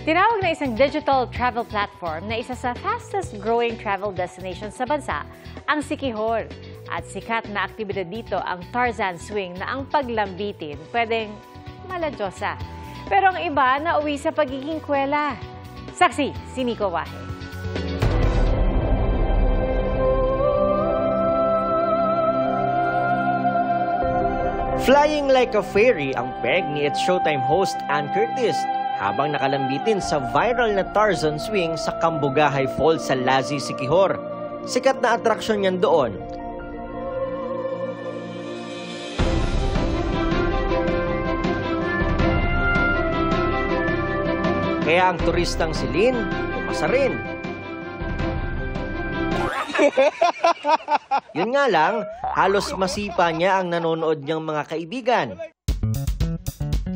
Tinawag na isang digital travel platform na isa sa fastest-growing travel destination sa bansa, ang Siquijor. At sikat na aktibidad dito ang Tarzan Swing na ang paglambitin pwedeng maladyosa. Pero ang iba nauwi sa pagiging kwela. Saksi, si Nico Wahe. Flying like a fairy ang peg ni It's Showtime host Ann Curtis habang nakalambitin sa viral na Tarzan Swing sa Cambugahay Falls sa Lazi, Siquijor. Sikat na atraksyon niyan doon. Kaya ang turistang si Lynn, pumasa rin. Yun nga lang, halos masipa niya ang nanonood niyang mga kaibigan.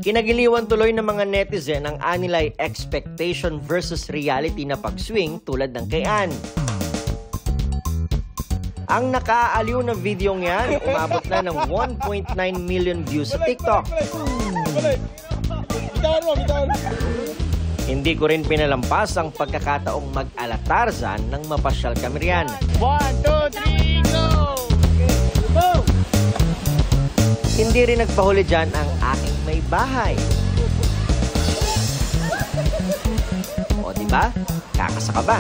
Kinagiliwan tuloy ng mga netizen ang anilay expectation versus reality na pag-swing tulad ng kay Ann. Ang nakaaliw na video niyan, umabot na ng 1.9 million views sa TikTok. Hindi ko rin pinalampas ang pagkakataong mag-ala-Tarzan ng mapasyal kami riyan. 1, 2, 3, go! Go! Hindi rin nagpahuli dyan ang aking may bahay. O diba? Kakasaka ba?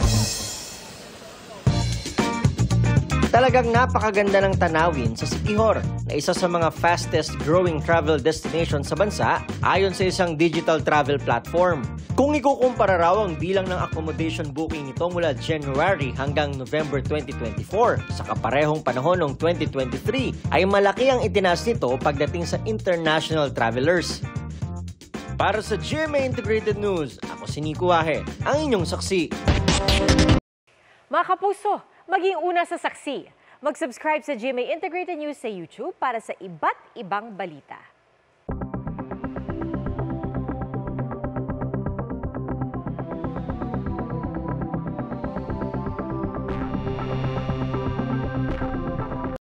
Talagang napakaganda ng tanawin sa Siquijor na isa sa mga fastest growing travel destination sa bansa ayon sa isang digital travel platform. Kung ikukumpara raw ang bilang ng accommodation booking nito mula January hanggang November 2024 sa kaparehong panahon ng 2023 ay malaki ang itinaas nito pagdating sa international travelers. Para sa GMA Integrated News, ako si Nico Wahe, ang inyong saksi. Mga kapuso, maging una sa saksi. Mag-subscribe sa GMA Integrated News sa YouTube para sa iba't ibang balita.